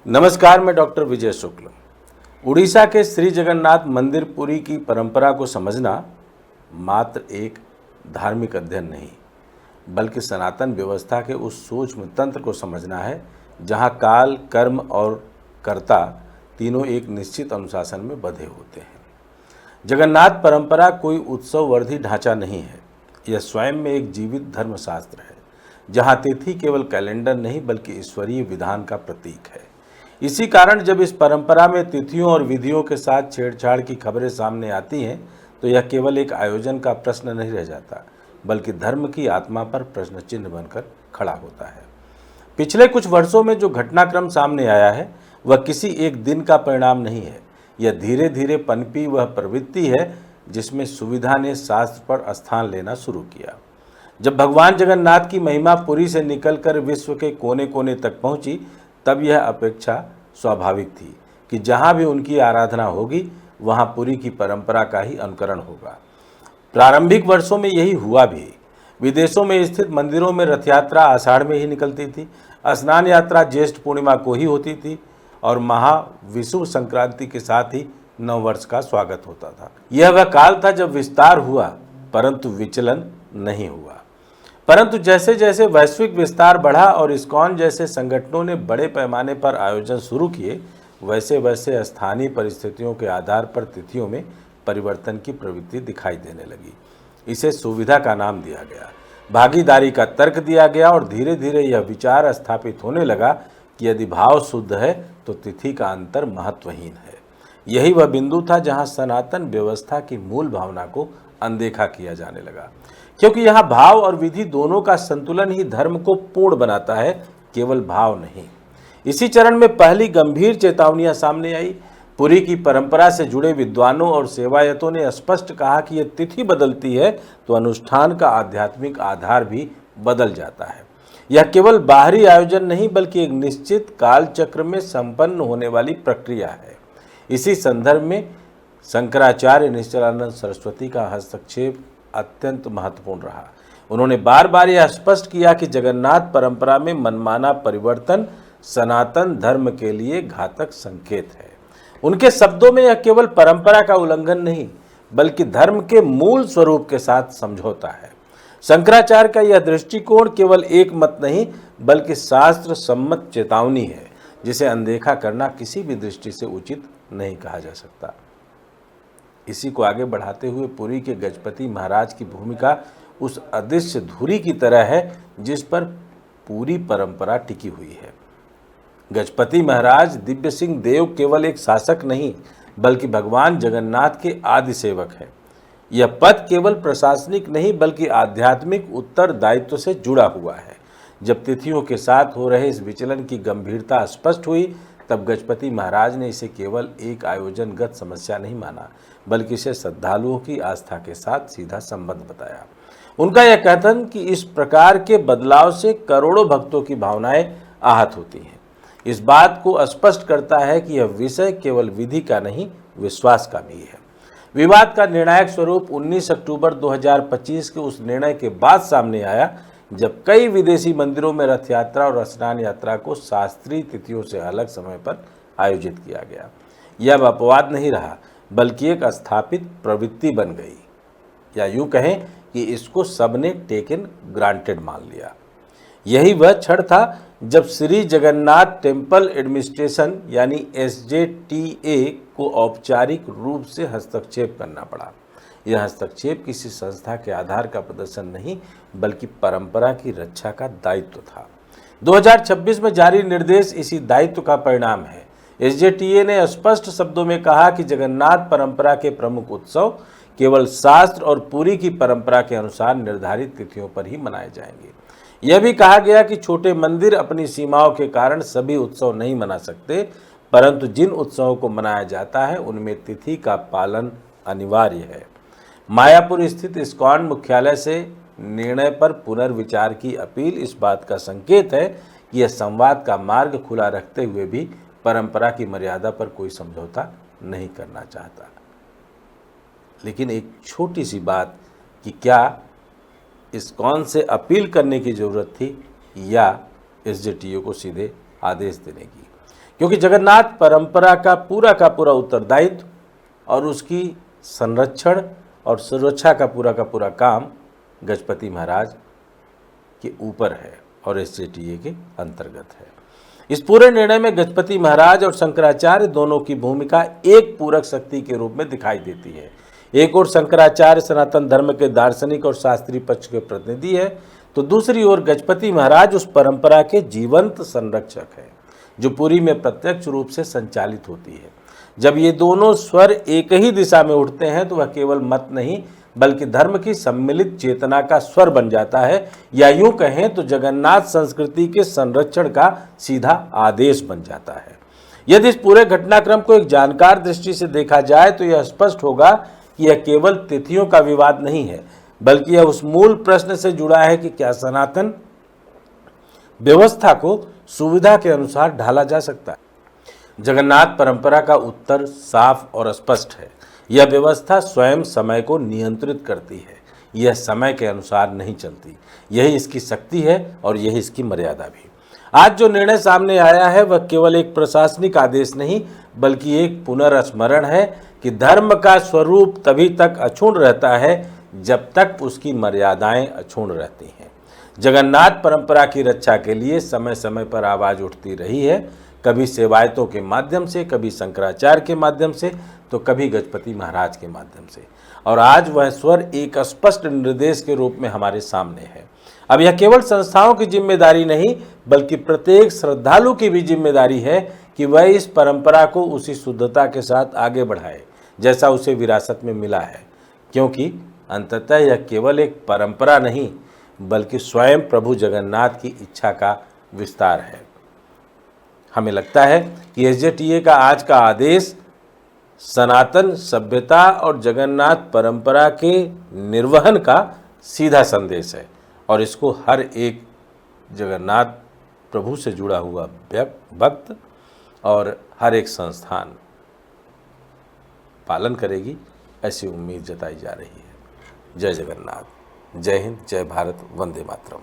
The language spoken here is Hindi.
नमस्कार, मैं डॉक्टर विजय शुक्ल। उड़ीसा के श्री जगन्नाथ मंदिर पुरी की परंपरा को समझना मात्र एक धार्मिक अध्ययन नहीं, बल्कि सनातन व्यवस्था के उस सूक्ष्म तंत्र को समझना है जहां काल, कर्म और कर्ता तीनों एक निश्चित अनुशासन में बंधे होते हैं। जगन्नाथ परंपरा कोई उत्सववर्धी ढांचा नहीं है, यह स्वयं में एक जीवित धर्मशास्त्र है जहां तिथि केवल कैलेंडर नहीं बल्कि ईश्वरीय विधान का प्रतीक है। इसी कारण जब इस परंपरा में तिथियों और विधियों के साथ छेड़छाड़ की खबरें सामने आती हैं तो यह केवल एक आयोजन का प्रश्न नहीं रह जाता, बल्कि धर्म की आत्मा पर प्रश्न चिन्ह बनकर खड़ा होता है। पिछले कुछ वर्षों में जो घटनाक्रम सामने आया है वह किसी एक दिन का परिणाम नहीं है। यह धीरे धीरे पनपी वह प्रवृत्ति है जिसमें सुविधा ने शास्त्र पर स्थान लेना शुरू किया। जब भगवान जगन्नाथ की महिमा पुरी से निकलकर विश्व के कोने कोने तक पहुंची, तब यह अपेक्षा स्वाभाविक थी कि जहां भी उनकी आराधना होगी वहां पुरी की परंपरा का ही अनुकरण होगा। प्रारंभिक वर्षों में यही हुआ भी। विदेशों में स्थित मंदिरों में रथ यात्रा आषाढ़ में ही निकलती थी, स्नान यात्रा ज्येष्ठ पूर्णिमा को ही होती थी और महाविषुव संक्रांति के साथ ही नववर्ष का स्वागत होता था। यह वह काल था जब विस्तार हुआ परंतु विचलन नहीं हुआ। परंतु जैसे जैसे वैश्विक विस्तार बढ़ा और इस्कॉन जैसे संगठनों ने बड़े पैमाने पर आयोजन शुरू किए, वैसे वैसे स्थानीय परिस्थितियों के आधार पर तिथियों में परिवर्तन की प्रवृत्ति दिखाई देने लगी। इसे सुविधा का नाम दिया गया, भागीदारी का तर्क दिया गया और धीरे धीरे यह विचार स्थापित होने लगा कि यदि भाव शुद्ध है तो तिथि का अंतर महत्वहीन है। यही वह बिंदु था जहाँ सनातन व्यवस्था की मूल भावना को अनदेखा किया जाने लगा, क्योंकि यहाँ भाव और विधि दोनों का संतुलन ही धर्म को पूर्ण बनाता है, केवल भाव नहीं। इसी चरण में पहली गंभीर चेतावनियां सामने आई। पुरी की परंपरा से जुड़े विद्वानों और सेवायतों ने स्पष्ट कहा कि यह तिथि बदलती है तो अनुष्ठान का आध्यात्मिक आधार भी बदल जाता है। यह केवल बाहरी आयोजन नहीं बल्कि एक निश्चित काल चक्र में संपन्न होने वाली प्रक्रिया है। इसी संदर्भ में शंकराचार्य निश्चलानंद सरस्वती का हस्तक्षेप अत्यंत महत्वपूर्ण रहा। उन्होंने बार बार यह स्पष्ट किया कि जगन्नाथ परंपरा में मनमाना परिवर्तन सनातन धर्म के लिए घातक संकेत है। उनके शब्दों में यह केवल परंपरा का उल्लंघन नहीं बल्कि धर्म के मूल स्वरूप के साथ समझौता है। शंकराचार्य का यह दृष्टिकोण केवल एक मत नहीं बल्कि शास्त्र सम्मत चेतावनी है, जिसे अनदेखा करना किसी भी दृष्टि से उचित नहीं कहा जा सकता। इसी को आगे बढ़ाते हुए पुरी के गजपति महाराज की भूमिका उस अदृश्य धुरी की तरह है जिस पर पूरी परंपरा टिकी हुई है। गजपति महाराज दिव्य सिंह देव केवल एक शासक नहीं बल्कि भगवान जगन्नाथ के आदि सेवक हैं। यह पद केवल प्रशासनिक नहीं बल्कि आध्यात्मिक उत्तरदायित्व से जुड़ा हुआ है। जब तिथियों के साथ हो रहे इस विचलन की गंभीरता स्पष्ट हुई, तब गजपति महाराज ने इसे केवल एक आयोजनगत समस्या नहीं माना बल्कि इसे श्रद्धालुओं की आस्था के साथ सीधा संबंध बताया। उनका यह कथन कि इस प्रकार के बदलाव से करोड़ों भक्तों की भावनाएं आहत होती हैं, इस बात को स्पष्ट करता है कि यह विषय केवल विधि का नहीं विश्वास का भी है। विवाद का निर्णायक स्वरूप 19 अक्टूबर 2025 के उस निर्णय के बाद सामने आया जब कई विदेशी मंदिरों में रथ यात्रा और स्नान यात्रा को शास्त्रीय तिथियों से अलग समय पर आयोजित किया गया। यह अपवाद नहीं रहा बल्कि एक स्थापित प्रवृत्ति बन गई, या यूं कहें कि इसको सबने टेकन ग्रांटेड मान लिया। यही वह क्षण था जब श्री जगन्नाथ टेम्पल एडमिनिस्ट्रेशन यानी SJTA को औपचारिक रूप से हस्तक्षेप करना पड़ा। यह हस्तक्षेप किसी संस्था के आधार का प्रदर्शन नहीं बल्कि परंपरा की रक्षा का दायित्व था। 2026 में जारी निर्देश इसी दायित्व का परिणाम है। SJTA ने स्पष्ट शब्दों में कहा कि जगन्नाथ परंपरा के प्रमुख उत्सव केवल शास्त्र और पुरी की परंपरा के अनुसार निर्धारित तिथियों पर ही मनाए जाएंगे। यह भी कहा गया कि छोटे मंदिर अपनी सीमाओं के कारण सभी उत्सव नहीं मना सकते, परंतु जिन उत्सवों को मनाया जाता है उनमें तिथि का पालन अनिवार्य है। मायापुर स्थित इस्कॉन मुख्यालय से निर्णय पर पुनर्विचार की अपील इस बात का संकेत है कि यह संवाद का मार्ग खुला रखते हुए भी परंपरा की मर्यादा पर कोई समझौता नहीं करना चाहता। लेकिन एक छोटी सी बात कि क्या इस्कॉन से अपील करने की ज़रूरत थी या SJTA को सीधे आदेश देने की? क्योंकि जगन्नाथ परंपरा का पूरा उत्तरदायित्व और उसकी संरक्षण और सुरक्षा का पूरा काम गजपति महाराज के ऊपर है और एसजेटीए के अंतर्गत है। इस पूरे निर्णय में गजपति महाराज और शंकराचार्य दोनों की भूमिका एक पूरक शक्ति के रूप में दिखाई देती है। एक ओर शंकराचार्य सनातन धर्म के दार्शनिक और शास्त्रीय पक्ष के प्रतिनिधि है, तो दूसरी ओर गजपति महाराज उस परंपरा के जीवंत संरक्षक है जो पुरी में प्रत्यक्ष रूप से संचालित होती है। जब ये दोनों स्वर एक ही दिशा में उठते हैं तो वह केवल मत नहीं बल्कि धर्म की सम्मिलित चेतना का स्वर बन जाता है, या यूं कहें तो जगन्नाथ संस्कृति के संरक्षण का सीधा आदेश बन जाता है। यदि इस पूरे घटनाक्रम को एक जानकार दृष्टि से देखा जाए तो यह स्पष्ट होगा कि यह केवल तिथियों का विवाद नहीं है, बल्कि यह उस मूल प्रश्न से जुड़ा है कि क्या सनातन व्यवस्था को सुविधा के अनुसार ढाला जा सकता है। जगन्नाथ परंपरा का उत्तर साफ और स्पष्ट है। यह व्यवस्था स्वयं समय को नियंत्रित करती है, यह समय के अनुसार नहीं चलती। यही इसकी शक्ति है और यही इसकी मर्यादा भी। आज जो निर्णय सामने आया है वह केवल एक प्रशासनिक आदेश नहीं बल्कि एक पुनर्स्मरण है कि धर्म का स्वरूप तभी तक अक्षुण्ण रहता है जब तक उसकी मर्यादाएं अक्षुण्ण रहती हैं। जगन्नाथ परंपरा की रक्षा के लिए समय समय पर आवाज़ उठती रही है, कभी सेवायतों के माध्यम से, कभी शंकराचार्य के माध्यम से, तो कभी गजपति महाराज के माध्यम से, और आज वह स्वर एक स्पष्ट निर्देश के रूप में हमारे सामने है। अब यह केवल संस्थाओं की जिम्मेदारी नहीं बल्कि प्रत्येक श्रद्धालु की भी जिम्मेदारी है कि वह इस परंपरा को उसी शुद्धता के साथ आगे बढ़ाए जैसा उसे विरासत में मिला है, क्योंकि अंततः यह केवल एक परंपरा नहीं बल्कि स्वयं प्रभु जगन्नाथ की इच्छा का विस्तार है। हमें लगता है कि एसजेटीए का आज का आदेश सनातन सभ्यता और जगन्नाथ परंपरा के निर्वहन का सीधा संदेश है और इसको हर एक जगन्नाथ प्रभु से जुड़ा हुआ भक्त और हर एक संस्थान पालन करेगी, ऐसी उम्मीद जताई जा रही है। जय जगन्नाथ, जय हिंद, जय भारत, वंदे मातरम।